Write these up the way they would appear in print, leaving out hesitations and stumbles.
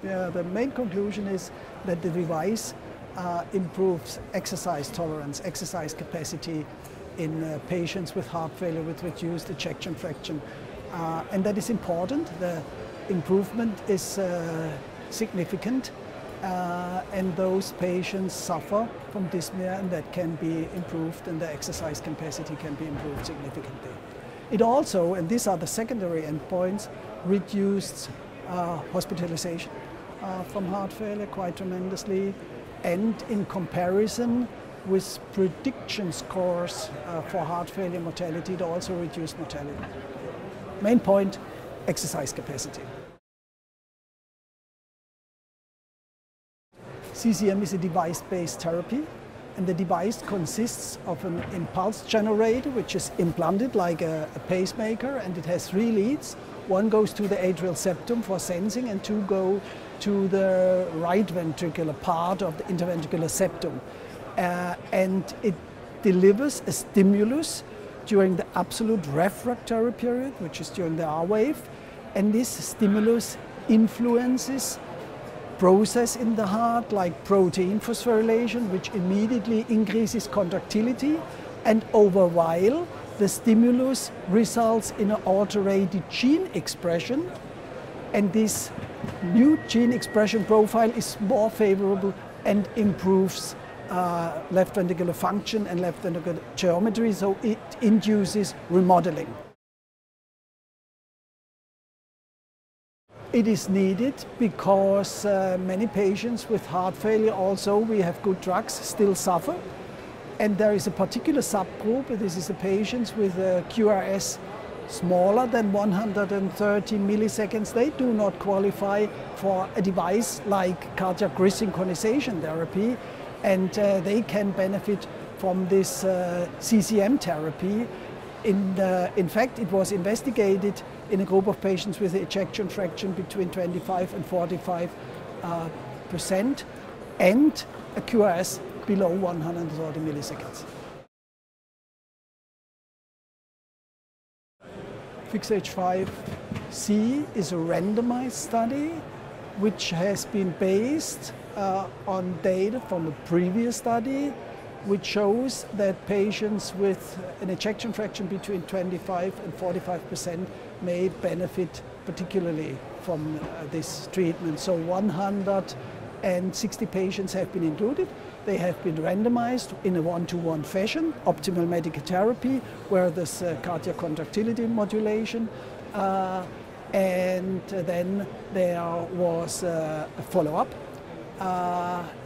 Yeah, the main conclusion is that the device improves exercise tolerance, exercise capacity in patients with heart failure with reduced ejection fraction. And that is important. The improvement is significant, and those patients suffer from dyspnea, and that can be improved, and the exercise capacity can be improved significantly. It also, and these are the secondary endpoints, reduced hospitalization from heart failure quite tremendously, and in comparison with prediction scores for heart failure mortality, it also reduced mortality. Main point, exercise capacity. CCM is a device-based therapy, and the device consists of an impulse generator, which is implanted like a pacemaker, and it has 3 leads. 1 goes to the atrial septum for sensing, and 2 go to the right ventricular part of the interventricular septum. And it delivers a stimulus during the absolute refractory period, which is during the R wave, and this stimulus influences process in the heart like protein phosphorylation, which immediately increases contractility, and over a while the stimulus results in an alterated gene expression, and this new gene expression profile is more favorable and improves left ventricular function and left ventricular geometry, so it induces remodeling. It is needed because many patients with heart failure, also we have good drugs, still suffer. And there is a particular subgroup, this is the patients with a QRS smaller than 130 milliseconds. They do not qualify for a device like cardiac resynchronization therapy, and they can benefit from this CCM therapy. In fact, it was investigated in a group of patients with ejection fraction between 25 and 45% and a QRS below 130 milliseconds. HFrEF-C is a randomized study which has been based on data from a previous study, which shows that patients with an ejection fraction between 25 and 45% may benefit particularly from this treatment. So 160 patients have been included. They have been randomized in a 1-to-1 fashion, optimal medical therapy, where there's cardiac contractility modulation, and then there was a follow-up,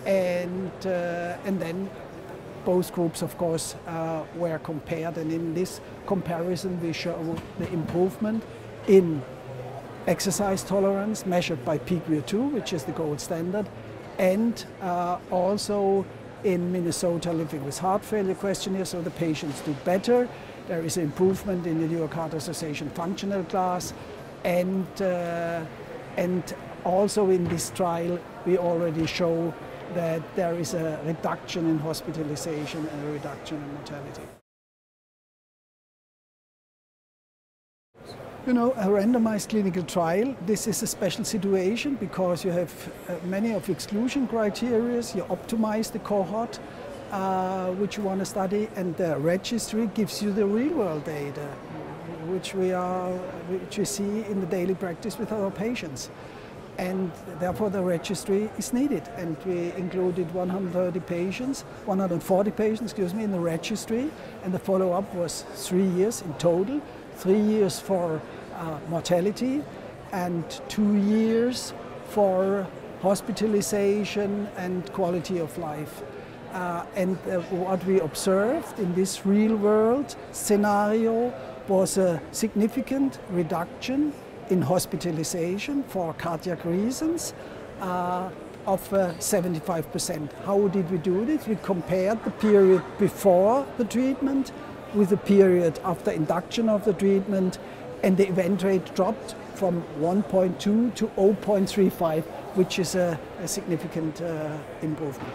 and then both groups, of course, were compared, and in this comparison we show the improvement in exercise tolerance measured by peak VO2, which is the gold standard, and also in Minnesota Living with Heart Failure questionnaire, so the patients do better. There is improvement in the New York Heart Association functional class, and also in this trial we already show that there is a reduction in hospitalization and a reduction in mortality. You know, a randomized clinical trial, this is a special situation because you have many of exclusion criteria. You optimize the cohort which you want to study, and the registry gives you the real-world data which we see in the daily practice with our patients. And therefore the registry is needed, and we included 140 patients in the registry, and the follow-up was 3 years in total, 3 years for mortality and 2 years for hospitalization and quality of life. And what we observed in this real-world scenario was a significant reduction in hospitalization for cardiac reasons of 75%. How did we do this? We compared the period before the treatment with the period after induction of the treatment, and the event rate dropped from 1.2 to 0.35, which is a significant improvement.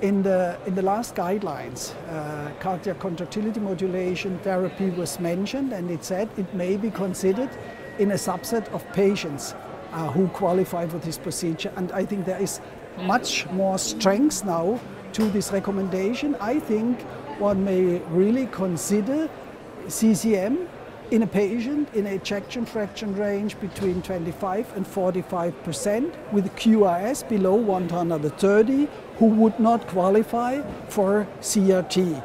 In the last guidelines, cardiac contractility modulation therapy was mentioned, and it said it may be considered in a subset of patients who qualify for this procedure. And I think there is much more strength now to this recommendation. I think one may really consider CCM in a patient in ejection fraction range between 25 and 45% with QRS below 130 who would not qualify for CRT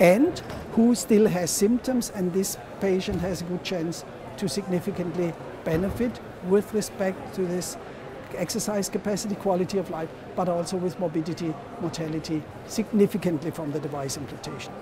and who still has symptoms, and this patient has a good chance to significantly benefit with respect to this exercise capacity, quality of life, but also with morbidity, mortality significantly from the device implantation.